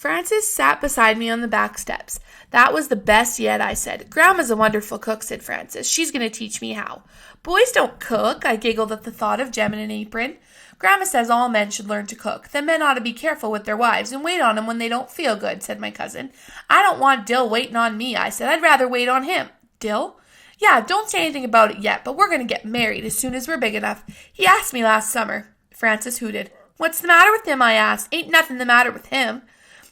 Frances sat beside me on the back steps. That was the best yet, I said. Grandma's a wonderful cook, said Frances. She's going to teach me how. Boys don't cook, I giggled at the thought of Jem in an apron. Grandma says all men should learn to cook. Then men ought to be careful with their wives and wait on them when they don't feel good, said my cousin. I don't want Dill waiting on me, I said. I'd rather wait on him. Dill? Yeah, don't say anything about it yet, but we're going to get married as soon as we're big enough. He asked me last summer. Frances hooted. What's the matter with him, I asked. Ain't nothing the matter with him.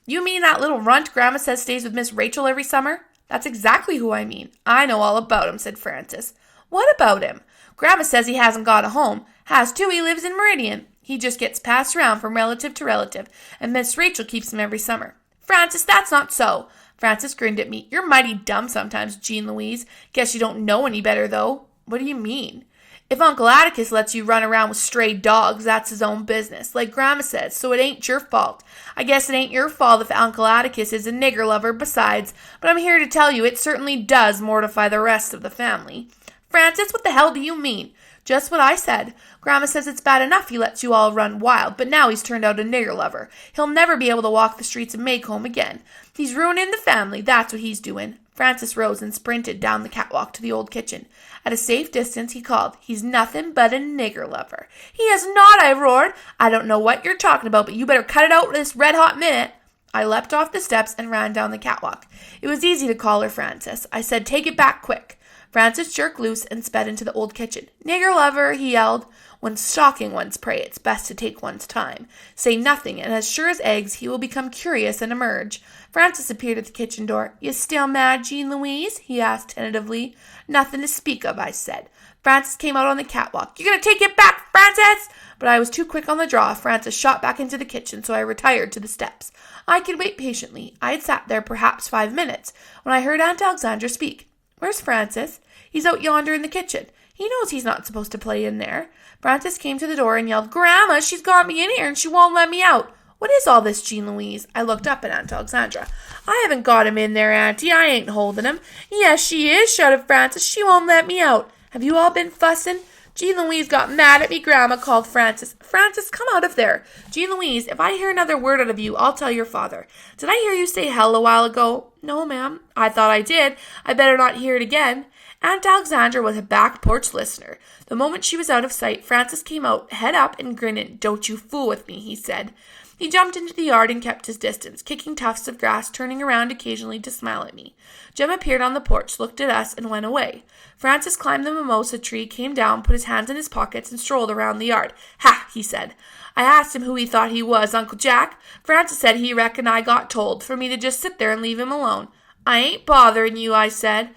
You mean that little runt Grandma says stays with Miss Rachel every summer? That's exactly who I mean. I know all about him, said Frances. What about him? Grandma says he hasn't got a home. Has too, he lives in Meridian. He just gets passed around from relative to relative, and Miss Rachel keeps him every summer. Frances, that's not so. Frances grinned at me. You're mighty dumb sometimes, Jean Louise. Guess you don't know any better, though. What do you mean? If Uncle Atticus lets you run around with stray dogs, that's his own business, like Grandma says, so it ain't your fault. I guess it ain't your fault if Uncle Atticus is a nigger lover besides, but I'm here to tell you it certainly does mortify the rest of the family. Frances, what the hell do you mean? Just what I said. Grandma says it's bad enough he lets you all run wild, but now he's turned out a nigger lover. He'll never be able to walk the streets of Maycomb again. He's ruining the family, that's what he's doing. Frances rose and sprinted down the catwalk to the old kitchen. At a safe distance, he called, He's nothing but a nigger lover. He is not, I roared. I don't know what you're talking about, but you better cut it out this red-hot minute. I leapt off the steps and ran down the catwalk. It was easy to call her Frances. I said, take it back quick. Frances jerked loose and sped into the old kitchen. Nigger lover, he yelled. When stalking one's prey, it's best to take one's time. Say nothing, and as sure as eggs, he will become curious and emerge. Frances appeared at the kitchen door. You still mad, Jean Louise? He asked tentatively. Nothing to speak of, I said. Frances came out on the catwalk. You're going to take it back, Frances! But I was too quick on the draw. Frances shot back into the kitchen, so I retired to the steps. I could wait patiently. I had sat there perhaps 5 minutes when I heard Aunt Alexandra speak. Where's Francis? He's out yonder in the kitchen. He knows he's not supposed to play in there. Francis came to the door and yelled, Grandma, she's got me in here and she won't let me out. What is all this, Jean Louise? I looked up at Aunt Alexandra. I haven't got him in there, Auntie. I ain't holding him. Yes, she is, shouted Francis. She won't let me out. Have you all been fussing? Jean Louise got mad at me, Grandma, called Francis. Francis, come out of there. Jean Louise, if I hear another word out of you, I'll tell your father. Did I hear you say hell a while ago? No, ma'am. I thought I did. I better not hear it again. Aunt Alexandra was a back porch listener. The moment she was out of sight, Francis came out, head up and grinning. Don't you fool with me, he said. He jumped into the yard and kept his distance, kicking tufts of grass, turning around occasionally to smile at me. Jem appeared on the porch, looked at us, and went away. Francis climbed the mimosa tree, came down, put his hands in his pockets, and strolled around the yard. Ha, he said. I asked him who he thought he was, Uncle Jack. Francis said he reckoned I got told for me to just sit there and leave him alone. I ain't bothering you, I said.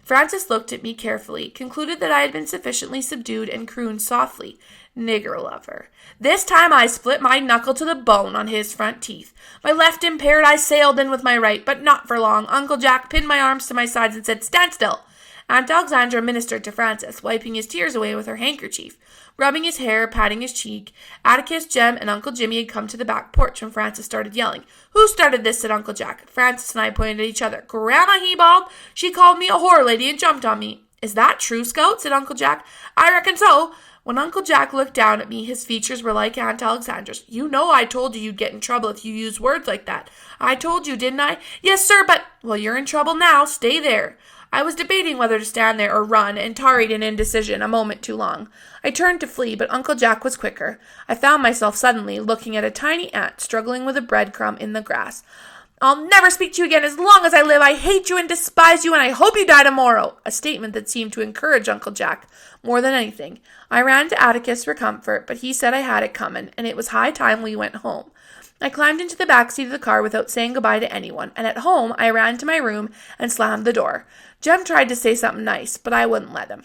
Francis looked at me carefully, concluded that I had been sufficiently subdued, and crooned softly, Nigger lover. This time I split my knuckle to the bone on his front teeth. My left impaired, I sailed in with my right, but not for long. Uncle Jack pinned my arms to my sides and said, Stand still. Aunt Alexandra ministered to Francis, wiping his tears away with her handkerchief, rubbing his hair, patting his cheek. Atticus, Jem, and Uncle Jimmy had come to the back porch when Francis started yelling. Who started this? Said Uncle Jack. Francis and I pointed at each other. Grandma, he bawled. She called me a whore lady and jumped on me. Is that true, Scout? Said Uncle Jack. I reckon so. When Uncle Jack looked down at me, his features were like Aunt Alexandra's. You know I told you you'd get in trouble if you used words like that. I told you, didn't I? Yes, sir, but... Well, you're in trouble now. Stay there. I was debating whether to stand there or run, and tarried in indecision a moment too long. I turned to flee, but Uncle Jack was quicker. I found myself suddenly looking at a tiny ant struggling with a breadcrumb in the grass. I'll never speak to you again as long as I live. I hate you and despise you, and I hope you die tomorrow. A statement that seemed to encourage Uncle Jack more than anything. I ran to Atticus for comfort, but he said I had it coming, and it was high time we went home. I climbed into the back seat of the car without saying goodbye to anyone, and at home I ran to my room and slammed the door. Jem tried to say something nice, but I wouldn't let him.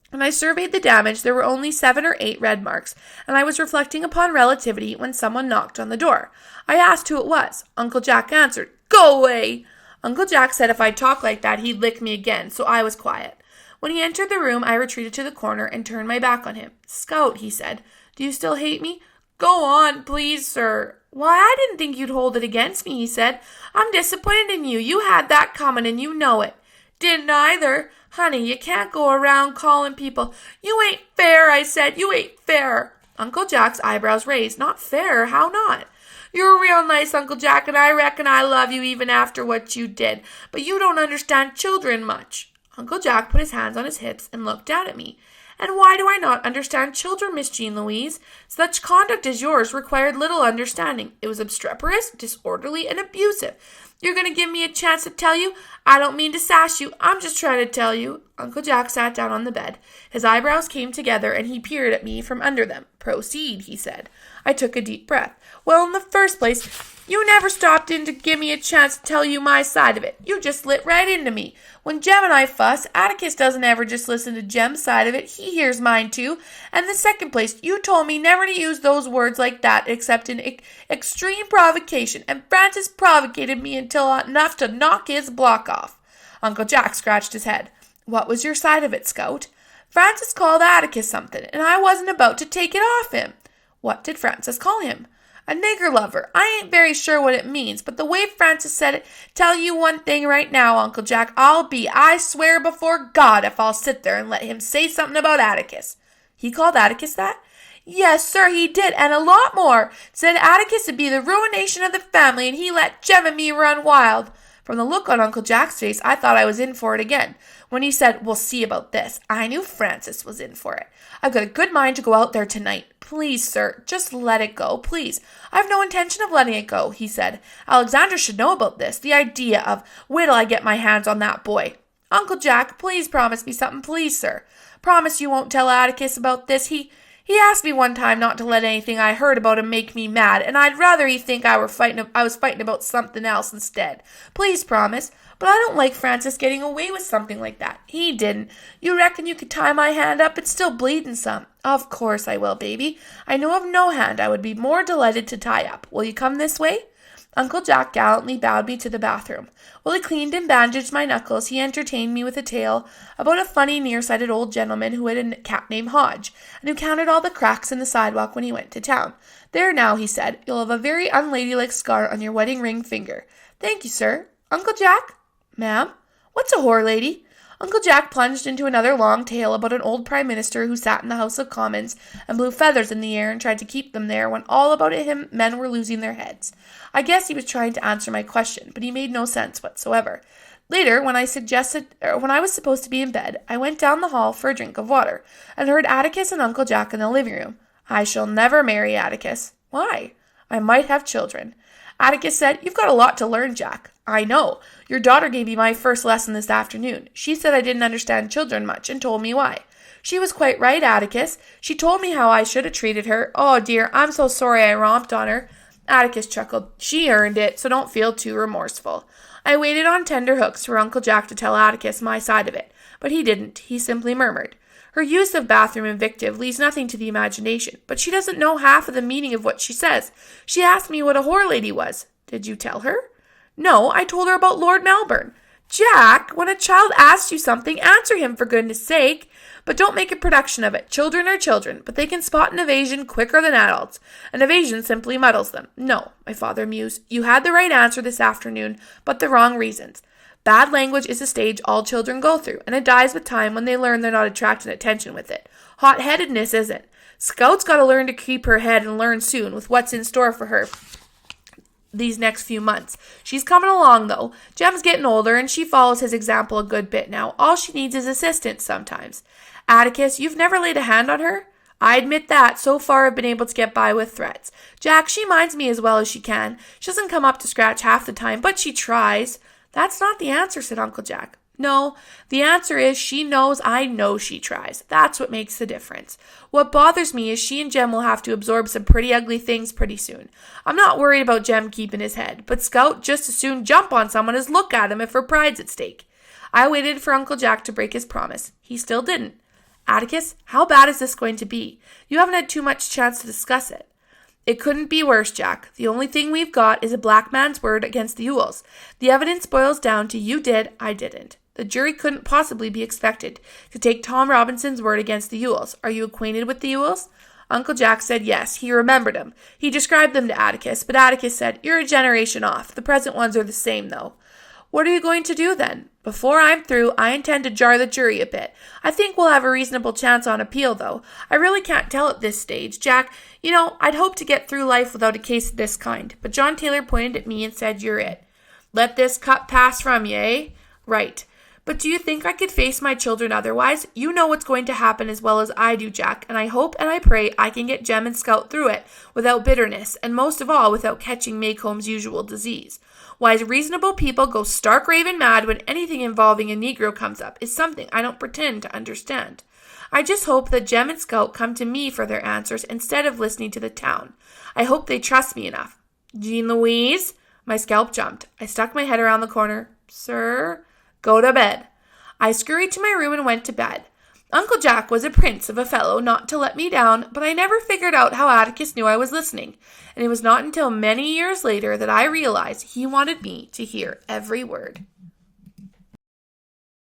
When I surveyed the damage, there were only 7 or 8 red marks, and I was reflecting upon relativity when someone knocked on the door. I asked who it was. Uncle Jack answered, Go away! Uncle Jack said if I'd talk like that, he'd lick me again, so I was quiet. When he entered the room, I retreated to the corner and turned my back on him. Scout, he said, do you still hate me? Go on, please, sir. Why, I didn't think you'd hold it against me, he said. I'm disappointed in you. You had that coming, and you know it. Didn't either. Honey, you can't go around calling people. You ain't fair, I said. You ain't fair. Uncle Jack's eyebrows raised. Not fair? How not? You're real nice, Uncle Jack, and I reckon I love you even after what you did. But you don't understand children much." Uncle Jack put his hands on his hips and looked down at me. "And why do I not understand children, Miss Jean Louise? Such conduct as yours required little understanding. It was obstreperous, disorderly, and abusive. You're going to give me a chance to tell you? I don't mean to sass you. I'm just trying to tell you." Uncle Jack sat down on the bed. His eyebrows came together, and he peered at me from under them. "Proceed," he said. I took a deep breath. "Well, in the first place, you never stopped in to give me a chance to tell you my side of it. You just lit right into me. When Jem and I fuss, Atticus doesn't ever just listen to Jem's side of it. He hears mine too. And in the second place, you told me never to use those words like that except in extreme provocation, and Francis provocated me until enough to knock his block off." Uncle Jack scratched his head. "What was your side of it, Scout?" "Francis called Atticus something, and I wasn't about to take it off him." "What did Francis call him?" "A nigger lover. I ain't very sure what it means, but the way Francis said it, tell you one thing right now, Uncle Jack, I swear before God if I'll sit there and let him say something about Atticus." "He called Atticus that?" "Yes, sir, he did, and a lot more. Said Atticus would be the ruination of the family, and he let Jem and me run wild." From the look on Uncle Jack's face, I thought I was in for it again. When he said, "We'll see about this," I knew Francis was in for it. "I've got a good mind to go out there tonight. Please, sir, just let it go, please." "I've no intention of letting it go," he said. "Alexander should know about this. The idea of, wait till I get my hands on that boy." "Uncle Jack, please promise me something, please, sir. Promise you won't tell Atticus about this. He asked me one time not to let anything I heard about him make me mad, and I'd rather he think I was fighting about something else instead. Please promise. But I don't like Francis getting away with something like that. He didn't. You reckon you could tie my hand up? It's still bleeding some." "Of course I will, baby. I know of no hand I would be more delighted to tie up. Will you come this way?" Uncle Jack gallantly bowed me to the bathroom. While he cleaned and bandaged my knuckles, he entertained me with a tale about a funny, nearsighted old gentleman who had a cat named Hodge, and who counted all the cracks in the sidewalk when he went to town. "There now," he said, "you'll have a very unladylike scar on your wedding ring finger." "Thank you, sir." "Uncle Jack?" "Ma'am?" "What's a whore lady?" Uncle Jack plunged into another long tale about an old prime minister who sat in the House of Commons and blew feathers in the air and tried to keep them there when all about him men were losing their heads. I guess he was trying to answer my question, but he made no sense whatsoever. Later, when I was supposed to be in bed, I went down the hall for a drink of water and heard Atticus and Uncle Jack in the living room. "I shall never marry Atticus." "Why?" "I might have children." Atticus said, "You've got a lot to learn, Jack." "I know. Your daughter gave me my first lesson this afternoon. She said I didn't understand children much and told me why." "She was quite right, Atticus. She told me how I should have treated her. Oh, dear, I'm so sorry I romped on her." Atticus chuckled. "She earned it, so don't feel too remorseful." I waited on tender hooks for Uncle Jack to tell Atticus my side of it, but he didn't. He simply murmured, "Her use of bathroom invective leaves nothing to the imagination, but she doesn't know half of the meaning of what she says. She asked me what a whore lady was." "Did you tell her?" "No, I told her about Lord Melbourne." "Jack, when a child asks you something, answer him for goodness sake. But don't make a production of it. Children are children, but they can spot an evasion quicker than adults. An evasion simply muddles them." "No," my father mused, "you had the right answer this afternoon, but the wrong reasons. Bad language is a stage all children go through, and it dies with time when they learn they're not attracting attention with it. Hot-headedness isn't. Scout's got to learn to keep her head and learn soon with what's in store for her these next few months. She's coming along, though. Jem's getting older, and she follows his example a good bit now. All she needs is assistance sometimes. Atticus, you've never laid a hand on her?" "I admit that. So far I've been able to get by with threats. Jack, she minds me as well as she can. She doesn't come up to scratch half the time, but she tries." "That's not the answer," said Uncle Jack. "No, the answer is she knows I know she tries. That's what makes the difference. What bothers me is she and Jem will have to absorb some pretty ugly things pretty soon. I'm not worried about Jem keeping his head, but Scout just as soon jump on someone as look at him if her pride's at stake." I waited for Uncle Jack to break his promise. He still didn't. "Atticus, how bad is this going to be? You haven't had too much chance to discuss it." "It couldn't be worse, Jack. The only thing we've got is a black man's word against the Ewells. The evidence boils down to you did, I didn't. The jury couldn't possibly be expected to take Tom Robinson's word against the Ewells. Are you acquainted with the Ewells?" Uncle Jack said yes, he remembered them. He described them to Atticus, but Atticus said, "You're a generation off. The present ones are the same, though." "What are you going to do, then?" Before I'm through, I intend to jar the jury a bit. I think we'll have a reasonable chance on appeal, though. I really can't tell at this stage. Jack, I'd hoped to get through life without a case of this kind, but John Taylor pointed at me and said, "You're it. Let this cup pass from you, eh?" "Right. But do you think I could face my children otherwise? You know what's going to happen as well as I do, Jack, and I hope and I pray I can get Jem and Scout through it without bitterness, and most of all without catching Maycomb's usual disease. Why reasonable people go stark raving mad when anything involving a Negro comes up is something I don't pretend to understand. I just hope that Jem and Scout come to me for their answers instead of listening to the town. I hope they trust me enough. Jean Louise?" My scalp jumped. I stuck my head around the corner. "Sir?" "Go to bed." I scurried to my room and went to bed. Uncle Jack was a prince of a fellow not to let me down, but I never figured out how Atticus knew I was listening, and it was not until many years later that I realized he wanted me to hear every word.